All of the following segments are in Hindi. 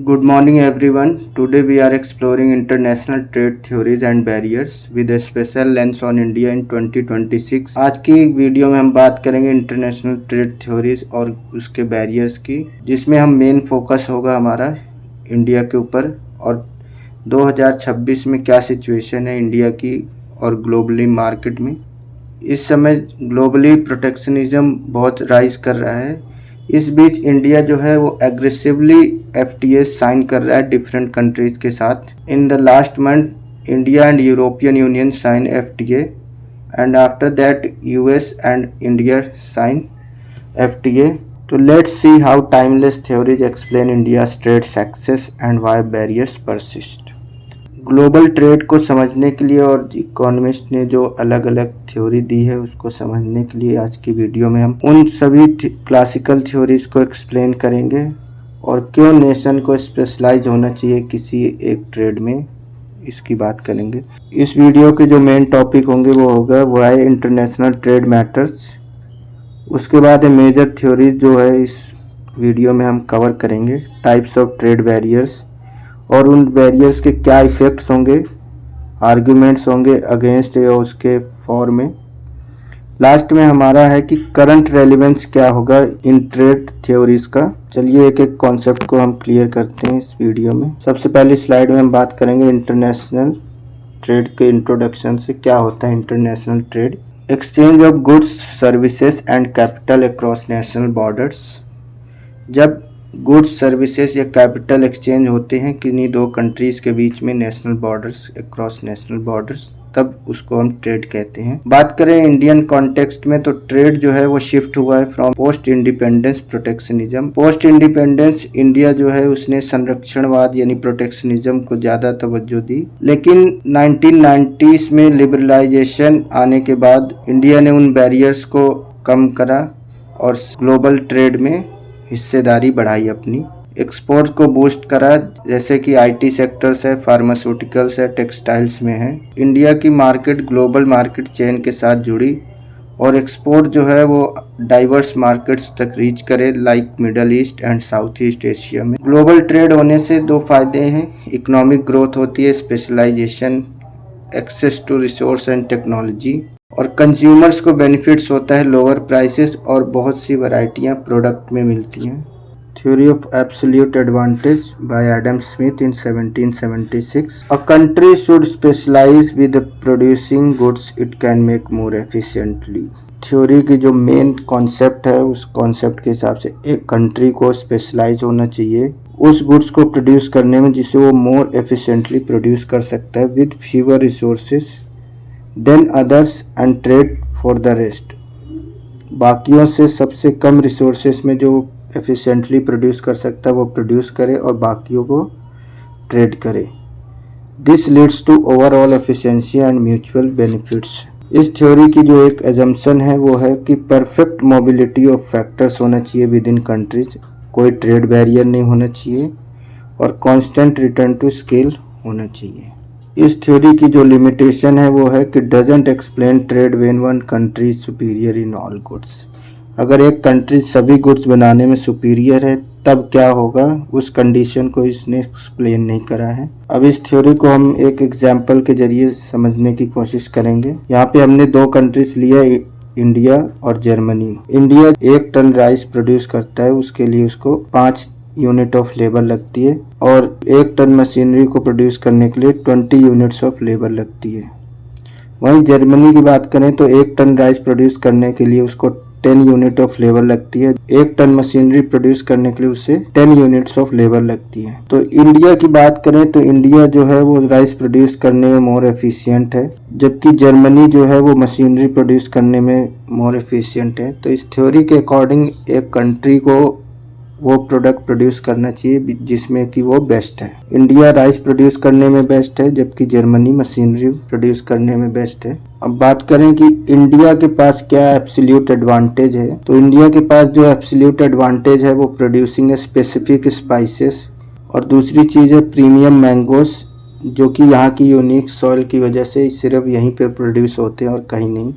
Good morning everyone. Today we are exploring international trade theories and barriers with a special lens on India in 2026. आज की वीडियो में हम बात करेंगे इंटरनेशनल ट्रेड थ्योरीज और उसके बैरियर्स की, जिसमें हम मेन फोकस होगा हमारा इंडिया के ऊपर और 2026 में क्या सिचुएशन है इंडिया की और ग्लोबली मार्केट में। इस समय ग्लोबली प्रोटेक्शनिज्म बहुत राइज कर रहा है। इस बीच इंडिया जो है वो एग्रेसिवली FTA साइन कर रहा है डिफरेंट कंट्रीज के साथ। In the last month India and European Union sign FTA and after that US and India sign FTA। तो let's see how timeless theories explain India's trade success and why barriers persist. Global trade को समझने के लिए और इकोनॉमिस्ट ने जो अलग अलग थ्योरी दी है उसको समझने के लिए आज की वीडियो में हम उन सभी क्लासिकल थ्योरीज को एक्सप्लेन करेंगे और क्यों नेशन को स्पेशलाइज होना चाहिए किसी एक ट्रेड में, इसकी बात करेंगे। इस वीडियो के जो मेन टॉपिक होंगे वो होगा व्हाई इंटरनेशनल ट्रेड मैटर्स। उसके बाद मेजर थ्योरीज जो है इस वीडियो में हम कवर करेंगे, टाइप्स ऑफ ट्रेड बैरियर्स और उन बैरियर्स के क्या इफ़ेक्ट्स होंगे, आर्ग्यूमेंट्स होंगे अगेंस्ट या उसके फॉर में। लास्ट में हमारा है कि करंट रेलिवेंस क्या होगा इन ट्रेड थ्योरीज का। चलिए एक एक कॉन्सेप्ट को हम क्लियर करते हैं इस वीडियो में। सबसे पहली स्लाइड में हम बात करेंगे इंटरनेशनल ट्रेड के इंट्रोडक्शन से। क्या होता है international trade? Exchange of goods, services and capital across national borders. जब गुड्स, सर्विसेज या कैपिटल एक्सचेंज होते हैं किन्हीं दो कंट्रीज के बीच में national borders, across national borders, तब उसको हम ट्रेड कहते हैं। बात करें इंडियन कॉन्टेक्स्ट में तो ट्रेड जो है वो शिफ्ट हुआ है from post independence protectionism. Post independence India जो है उसने संरक्षणवाद यानी प्रोटेक्शनिज्म को ज्यादा तवज्जो दी, लेकिन 1990s में लिबरलाइजेशन आने के बाद इंडिया ने उन बैरियर्स को कम करा और ग्लोबल ट्रेड में हिस्सेदारी बढ़ाई, अपनी एक्सपोर्ट को बूस्ट करा, जैसे कि IT सेक्टर्स है, फार्मास्यूटिकल्स है, टेक्सटाइल्स में है। इंडिया की मार्केट ग्लोबल मार्केट चेन के साथ जुड़ी और एक्सपोर्ट जो है वो डाइवर्स मार्केट्स तक रीच करे, like Middle East and South East Asia में। ग्लोबल ट्रेड होने से दो फायदे हैं, इकोनॉमिक ग्रोथ होती है, specialisation, access to resource and technology, और कंज्यूमर्स को बेनिफिट्स होता है, लोअर प्राइसेस और बहुत सी वैरायटियां प्रोडक्ट में मिलती हैं। Theory of absolute advantage by Adam Smith in 1776। A country should specialise with producing goods it can make more efficiently. Theory की जो मेन कॉन्सेप्ट है उस कॉन्सेप्ट के हिसाब से एक कंट्री को स्पेशलाइज होना चाहिए उस गुड्स को प्रोड्यूस करने में जिसे वो मोर एफिशिएंटली प्रोड्यूस कर सकता है with fever resources than others and trade for the rest. बाकियों से सबसे कम रिसोर्सेज में जो एफिशिएंटली प्रोड्यूस कर सकता है वो प्रोड्यूस करे और बाकियों को ट्रेड करे। This leads to overall efficiency and mutual benefits. इस थ्योरी की जो एक एजम्पशन है वो है कि परफेक्ट मोबिलिटी ऑफ फैक्टर्स होना चाहिए विद इन कंट्रीज, कोई ट्रेड बैरियर नहीं होना चाहिए और कांस्टेंट रिटर्न टू स्केल होना चाहिए। इस थ्योरी की जो लिमिटेशन है वो है कि doesn't explain trade when one country is superior in all goods. अगर एक कंट्री सभी गुड्स बनाने में सुपीरियर है तब क्या होगा, उस कंडीशन को इसने एक्सप्लेन नहीं करा है। अब इस थ्योरी को हम एक एग्जांपल के जरिए समझने की कोशिश करेंगे। यहाँ पे हमने दो कंट्रीज लिया, इंडिया और Germany. India 1 ton rice produce करता है, उसके लिए उसको 5 यूनिट ऑफ लेबर लगती है और 1 टन मशीनरी को प्रोड्यूस करने के लिए 20 यूनिट्स ऑफ लेबर लगती है। वहीं जर्मनी की बात करें तो 1 टन राइस प्रोड्यूस करने के लिए उसको 10 यूनिट ऑफ लेबर लगती है, 1 टन मशीनरी प्रोड्यूस करने के लिए उसे 10 यूनिट्स ऑफ लेबर लगती है। तो इंडिया की बात करें तो इंडिया जो है वो राइस प्रोड्यूस करने में मोर एफिशिएंट है, जबकि जर्मनी जो है वो मशीनरी प्रोड्यूस करने में मोर एफिशिएंट है। तो इस थ्योरी के अकॉर्डिंग एक कंट्री को वो प्रोडक्ट प्रोड्यूस करना चाहिए जिसमें कि वो बेस्ट है। इंडिया राइस प्रोड्यूस करने में बेस्ट है जबकि जर्मनी मशीनरी प्रोड्यूस करने में बेस्ट है। अब बात करें कि इंडिया के पास क्या एब्सोल्यूट एडवांटेज है, तो इंडिया के पास जो एब्सोल्यूट एडवांटेज है वो प्रोड्यूसिंग स्पेसिफिक स्पाइसेस और दूसरी चीज़ है प्रीमियम मैंगोस, जो कि यहाँ की यूनिक सॉइल की वजह से सिर्फ यहीं पे प्रोड्यूस होते हैं और कहीं नहीं,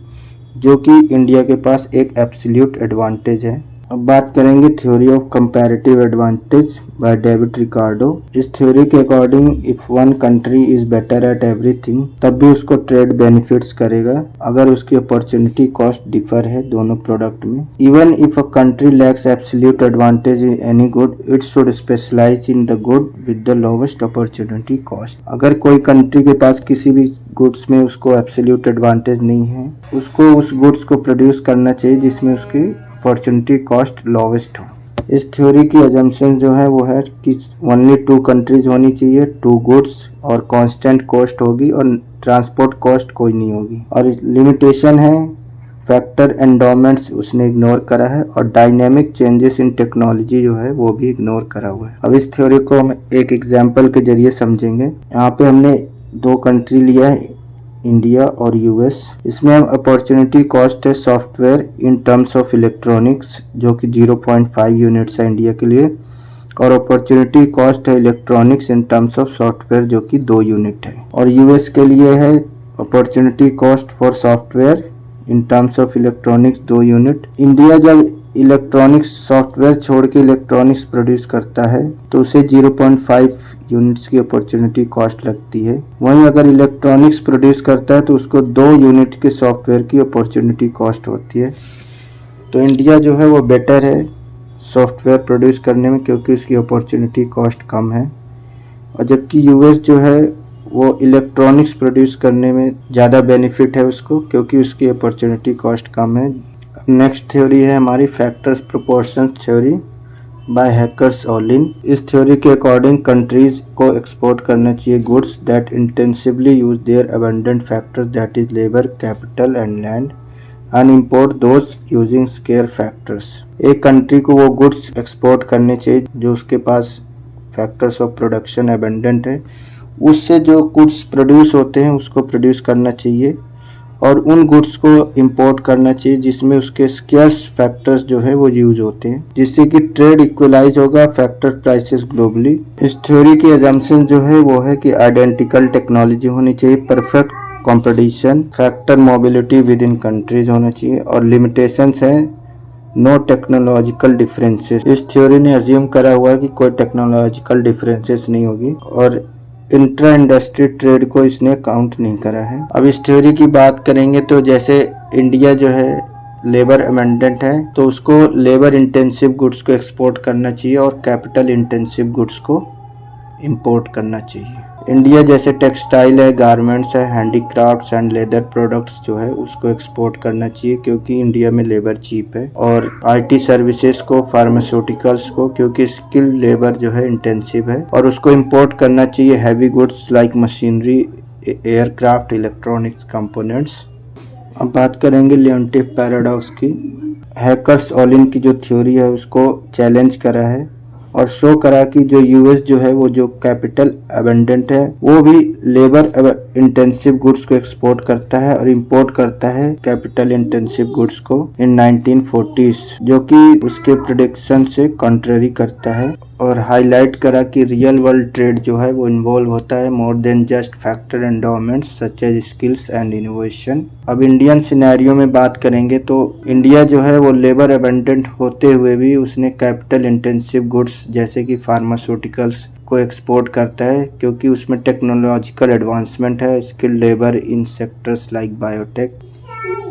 जो कि इंडिया के पास एक एब्सोल्यूट एडवांटेज है। अब बात करेंगे theory of comparative advantage by David Ricardo. इस थ्योरी के according if one country is better at everything तब भी उसको ट्रेड बेनिफिट्स करेगा अगर उसकी अपॉर्चुनिटी कॉस्ट डिफर है दोनों प्रोडक्ट में। Even if a country lacks absolute advantage in any good it should specialise in the good with the lowest opportunity cost. अगर कोई कंट्री के पास किसी भी गुड्स में उसको एब्सोल्यूट एडवांटेज नहीं है, उसको उस गुड्स को प्रोड्यूस करना चाहिए जिसमें उसकी अपॉर्चुनिटी कॉस्ट लोवेस्ट हो। इस थ्योरी की अजम्पशन जो है वो है कि ओनली 2 कंट्रीज होनी चाहिए, 2 गुड्स और कांस्टेंट कॉस्ट होगी और ट्रांसपोर्ट कॉस्ट कोई नहीं होगी। और लिमिटेशन है फैक्टर एंडोमेंट्स उसने इग्नोर करा है और डायनेमिक चेंजेस इन टेक्नोलॉजी जो है वो भी इग्नोर करा हुआ है। अब इस थ्योरी को हम एक एग्जाम्पल के जरिए समझेंगे। यहाँ पे हमने 2 कंट्री लिया है, इंडिया और यूएस। इसमें हम अपॉर्चुनिटी कॉस्ट है software in terms of electronics जो कि 0.5 यूनिट्स है इंडिया के लिए, और अपॉर्चुनिटी कॉस्ट है electronics in terms of software जो कि 2 यूनिट है। और यूएस के लिए है opportunity cost for software in terms of electronics 2 unit. India जब इलेक्ट्रॉनिक्स सॉफ्टवेयर छोड़ के इलेक्ट्रॉनिक्स प्रोड्यूस करता है तो उसे 0.5 यूनिट्स की अपॉर्चुनिटी कॉस्ट लगती है। वहीं अगर इलेक्ट्रॉनिक्स प्रोड्यूस करता है तो उसको 2 यूनिट के सॉफ्टवेयर की अपॉर्चुनिटी कॉस्ट होती है। तो इंडिया जो है वो बेटर है सॉफ्टवेयर प्रोड्यूस करने में क्योंकि उसकी अपॉर्चुनिटी कॉस्ट कम है, और जबकि यूएस जो है वो इलेक्ट्रॉनिक्स प्रोड्यूस करने में ज़्यादा बेनिफिट है उसको क्योंकि उसकी अपॉर्चुनिटी कॉस्ट कम है। नेक्स्ट थ्योरी है हमारी फैक्टर्स प्रोपोर्शन थ्योरी बाय हैकर्स ऑलिन। इस थ्योरी के अकॉर्डिंग कंट्रीज को एक्सपोर्ट करना चाहिए goods that intensively use their abundant factors that is labour capital and land and import those using scarce factors. एक कंट्री को वो गुड्स एक्सपोर्ट करने चाहिए जो उसके पास फैक्टर्स ऑफ प्रोडक्शन अबंडेंट है, उससे जो गुड्स प्रोड्यूस होते हैं उसको प्रोड्यूस करना चाहिए और उन गुड्स को इंपोर्ट करना चाहिए जिसमें उसके स्केर्स फैक्टर्स जो है वो यूज होते हैं, जिससे कि ट्रेड इक्वलाइज होगा फैक्टर प्राइसेस ग्लोबली। इस थ्योरी की अजम्पशन जो है वो है कि आइडेंटिकल टेक्नोलॉजी होनी चाहिए, perfect competition, factor mobility with in countries होना चाहिए और लिमिटेशंस है नो टेक्नोलॉजिकल डिफरेंसेस। इस थ्योरी ने अज्यूम करा हुआ है कि कोई टेक्नोलॉजिकल डिफरेंसेस नहीं होगी और इंट्रा इंडस्ट्री ट्रेड को इसने काउंट नहीं करा है। अब इस थ्योरी की बात करेंगे तो जैसे इंडिया जो है लेबर अमेंडेंट है तो उसको लेबर इंटेंसिव गुड्स को एक्सपोर्ट करना चाहिए और कैपिटल इंटेंसिव गुड्स को इंपोर्ट करना चाहिए। इंडिया जैसे टेक्सटाइल है, गारमेंट्स है, हैंडीक्राफ्ट्स एंड लेदर प्रोडक्ट्स जो है उसको एक्सपोर्ट करना चाहिए क्योंकि इंडिया में लेबर चीप है, और आईटी सर्विसेज को, फार्मास्यूटिकल्स को क्योंकि स्किल लेबर जो है इंटेंसिव है, और उसको इंपोर्ट करना चाहिए heavy goods like machinery, aircraft, electronics components. अब बात करेंगे लियोनटिफ पैराडॉक्स की। हैकर्स ऑलिन की जो थ्योरी है उसको चैलेंज करा है और शो करा कि जो यूएस जो है वो जो कैपिटल अबंडेंट है वो भी लेबर इंटेंसिव गुड्स को एक्सपोर्ट करता है और इंपोर्ट करता है कैपिटल इंटेंसिव गुड्स को इन 1940s, जो कि उसके प्रेडिक्शन से कॉन्ट्ररी करता है, और हाईलाइट करा कि रियल वर्ल्ड ट्रेड जो है वो इन्वॉल्व होता है more than just factor endowments such as skills and innovation. अब इंडियन सिनेरियो में बात करेंगे तो इंडिया जो है वो लेबर अबंडेंट होते हुए भी उसने कैपिटल इंटेंसिव गुड्स जैसे कि फार्मास्यूटिकल्स को एक्सपोर्ट करता है क्योंकि उसमें टेक्नोलॉजिकल एडवांसमेंट है, skilled labour in sectors like biotech.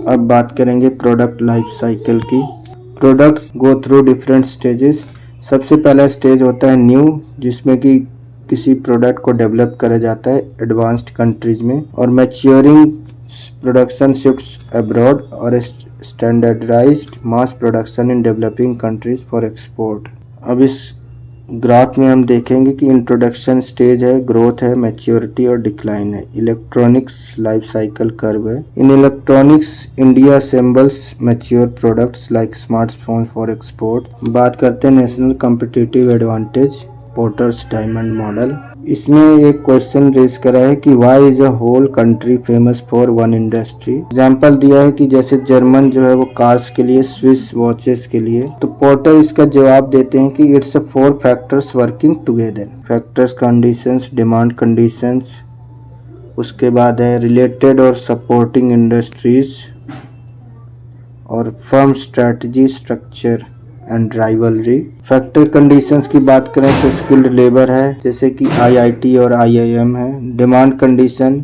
अब बात करेंगे प्रोडक्ट लाइफ साइकिल की। Products go through different stages. सबसे पहला स्टेज होता है न्यू, जिसमें कि किसी प्रोडक्ट को डेवलप करा जाता है एडवांस्ड कंट्रीज में, और मैच्योरिंग प्रोडक्शन शिफ्ट्स अब्रॉड और standardised mass production in developing countries for export. अब इस ग्राफ में हम देखेंगे कि इंट्रोडक्शन स्टेज है, ग्रोथ है, मैच्योरिटी और डिक्लाइन है। इलेक्ट्रॉनिक्स लाइफ साइकिल कर्व है। In electronics India assembles mature products like smartphone for export. बात करते हैं national competitive advantage, Porter's diamond model. इसमें एक क्वेश्चन रेज करा है कि why is a whole country famous for one industry. Example दिया है कि जैसे जर्मन जो है वो कार्स के लिए, स्विस वॉचेस के लिए, तो पोर्टर इसका जवाब देते हैं कि it's a 4 factors working together. Factors, conditions, demand conditions, उसके बाद है रिलेटेड और सपोर्टिंग इंडस्ट्रीज, और firm strategy, structure and rivalry. Factory conditions की बात करें तो स्किल्ड लेबर है, जैसे कि IIT और IIM है। Demand condition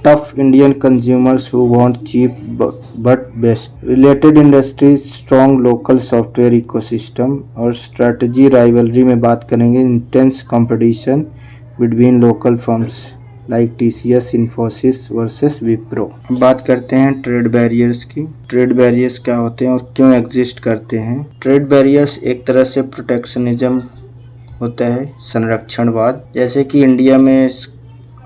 tough Indian consumers who want cheap but best. Related industries strong local software ecosystem. और स्ट्रेटजी राइवलरी में बात करेंगे intense competition between local firms like TCS, Infosys versus Wipro. बात करते हैं ट्रेड बैरियर्स की। ट्रेड बैरियर्स क्या होते हैं और क्यों एग्जिस्ट करते हैं। ट्रेड बैरियर्स एक तरह से प्रोटेक्शनिज्म होता है, संरक्षणवाद। जैसे कि इंडिया में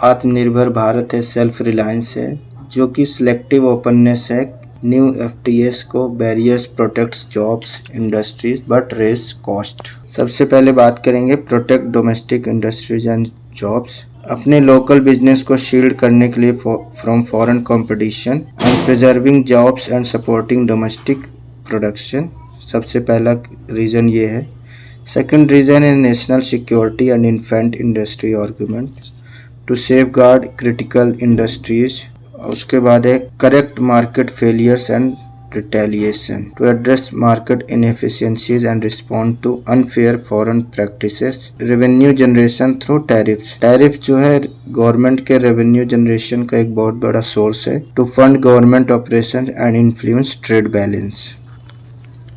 आत्मनिर्भर भारत है, सेल्फ रिलायंस है, जो कि सिलेक्टिव ओपननेस है। न्यू FTAs को barriers protects jobs industries but raise cost. सबसे पहले बात करेंगे protect domestic industries and jobs. अपने लोकल बिजनेस को शील्ड करने के लिए from foreign competition and preserving jobs and supporting domestic production. सबसे पहला रीजन ये है। सेकंड रीजन है national security and infant industry argument to safeguard critical industries. उसके बाद है correct market failures and retaliation to address market inefficiencies and respond to unfair foreign practices. Revenue generation through tariffs. Tariff जो है गवर्नमेंट के रेवेन्यू जनरेशन का एक बहुत बड़ा सोर्स है to fund government operation and influence trade balance.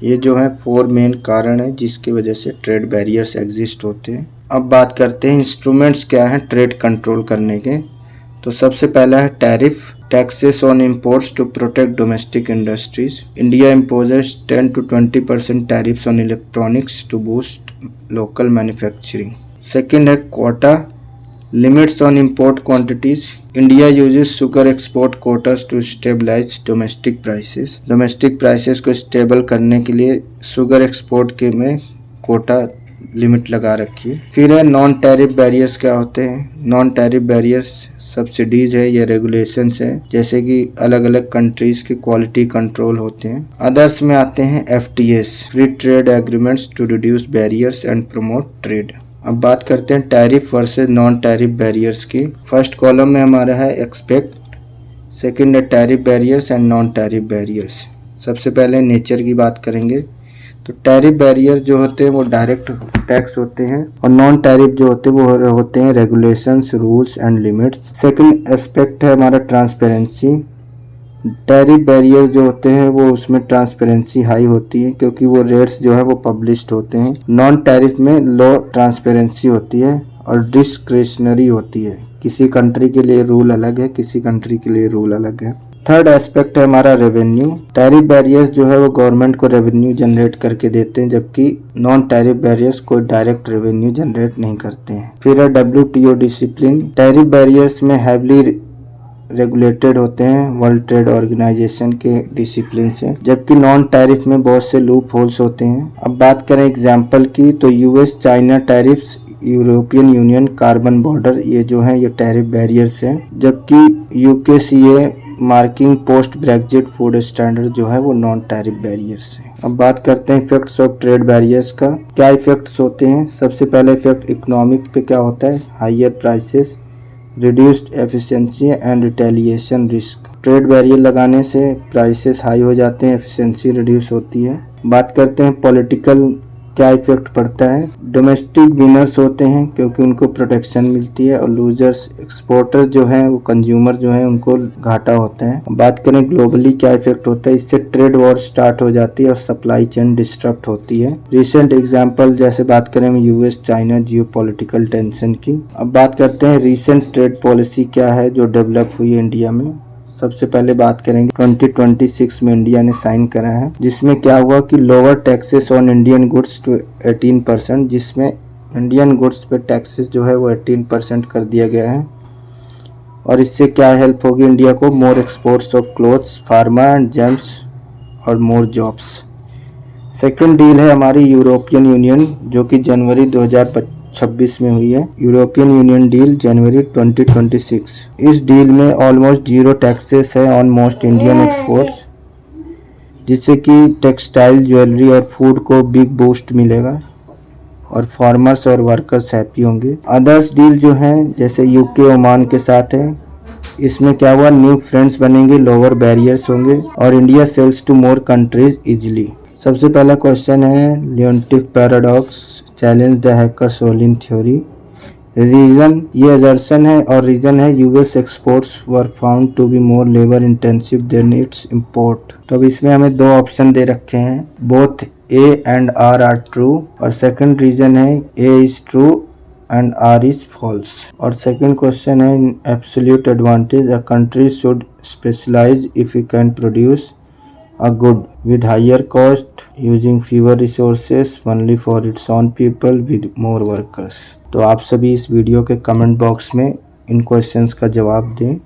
ये जो है 4 मेन कारण है जिसकी वजह से ट्रेड बैरियर्स एग्जिस्ट होते हैं। अब बात करते हैं इंस्ट्रूमेंट्स क्या हैं ट्रेड कंट्रोल करने के। तो सबसे पहला है tariff, taxes on imports to protect domestic industries. India imposes 10 to 20% tariffs on electronics to boost local manufacturing. Second है quota, limits on import quantities. India uses sugar export quotas to stabilize domestic prices. Domestic prices को स्टेबल करने के लिए शुगर एक्सपोर्ट के में कोटा लिमिट लगा रखी है। फिर है नॉन टैरिफ बैरियर्स क्या होते हैं। नॉन टैरिफ बैरियर्स सब्सिडीज है या रेगुलेशंस है, जैसे कि अलग अलग कंट्रीज के क्वालिटी कंट्रोल होते हैं। अदर्स में आते हैं FTAs, free trade agreements to reduce barriers and promote trade. अब बात करते हैं tariff versus non tariff barriers की। फर्स्ट कॉलम में हमारा है एक्सपेक्ट, सेकंड है tariff barriers and non tariff barriers. सबसे पहले नेचर की बात करेंगे तो टैरिफ बैरियर जो होते हैं वो डायरेक्ट टैक्स होते हैं और नॉन टैरिफ जो होते हैं वो होते हैं regulations, rules and limits. Second aspect है हमारा ट्रांसपेरेंसी। टैरिफ बैरियर जो होते हैं वो उसमें ट्रांसपेरेंसी हाई होती है क्योंकि वो रेट्स जो है वो पब्लिश्ड होते हैं। नॉन टैरिफ में लो ट्रांसपेरेंसी होती है और डिस्क्रिशनरी होती है। किसी कंट्री के लिए रूल अलग है, किसी कंट्री के लिए रूल अलग है। थर्ड एस्पेक्ट है हमारा रेवेन्यू। टैरिफ बैरियर्स जो है वो गवर्नमेंट को रेवेन्यू जनरेट करके देते हैं, जबकि नॉन टैरिफ बैरियर्स कोई डायरेक्ट रेवेन्यू जनरेट नहीं करते हैं। फिर है WTO डिसिप्लिन। टैरिफ बैरियर्स में हैवली रेगुलेटेड होते हैं वर्ल्ड ट्रेड ऑर्गेनाइजेशन के डिसिप्लिन से, जबकि नॉन टैरिफ में बहुत से लूप होल्स होते हैं। अब बात करें एग्जाम्पल की तो US China tariffs, European union carbon border, ये जो है ये टैरिफ बैरियर्स हैं। जबकि UKCA marking post Brexit food standard जो है वो नॉन टैरिफ बैरियर्स है। अब बात करते हैं इफेक्ट्स ऑफ ट्रेड बैरियर्स का। क्या इफेक्ट्स होते हैं। सबसे पहले इफेक्ट इकोनॉमिक पे क्या होता है, higher prices, reduced efficiency and retaliation risk. Trade barrier लगाने से प्राइसेस हाई हो जाते हैं, एफिशिएंसी रिड्यूस होती है। बात करते हैं पॉलिटिकल क्या इफेक्ट पड़ता है। डोमेस्टिक विनर्स होते हैं क्योंकि उनको प्रोटेक्शन मिलती है और लूजर्स एक्सपोर्टर जो हैं वो कंज्यूमर जो हैं उनको घाटा होता है। बात करें ग्लोबली क्या इफेक्ट होता है, इससे ट्रेड वॉर स्टार्ट हो जाती है और सप्लाई चेन डिस्टर्ब होती है। रिसेंट एग्जांपल जैसे बात करें US चाइना जियोपॉलिटिकल टेंशन की। अब बात करते हैं रिसेंट ट्रेड पॉलिसी क्या है जो डेवलप हुई है इंडिया में। सबसे पहले बात करेंगे 2026 में इंडिया ने साइन करा है, जिसमें क्या हुआ कि lower taxes on Indian goods to 18%, जिसमें इंडियन गुड्स पे टैक्सेस जो है वो 18% कर दिया गया है। और इससे क्या हेल्प होगी इंडिया को, more exports of clothes, pharma and gems और मोर जॉब्स। सेकेंड डील है हमारी यूरोपियन यूनियन जो कि जनवरी 2026 में हुई है। यूरोपियन यूनियन डील जनवरी 2026। इस डील में ऑलमोस्ट जीरो टैक्सेस है ऑन मोस्ट इंडियन एक्सपोर्ट्स, जिससे कि टेक्सटाइल, ज्वेलरी और फूड को बिग बूस्ट मिलेगा और फार्मर्स और वर्कर्स हैप्पी होंगे। अदर्स डील जो हैं जैसे UK ओमान के साथ है, इसमें क्या हुआ, न्यू फ्रेंड्स बनेंगे, लोअर बैरियर्स होंगे और India sells to more countries easily. सबसे पहला क्वेश्चन है Leontief paradox challenge the Heckscher Ohlin theory. Reason, ये असर्शन है और रीजन है US exports were found to be more labour intensive than its import. तो अब इसमें हमें दो ऑप्शन दे रखे हैं, both A and R true, और सेकंड रीजन है A is true and R is false। और सेकंड क्वेश्चन है in absolute advantage a country should specialise if you can produce a good with higher cost using fewer resources only for its own people with more workers। तो आप सभी इस वीडियो के कमेंट बॉक्स में इन क्वेश्चंस का जवाब दें।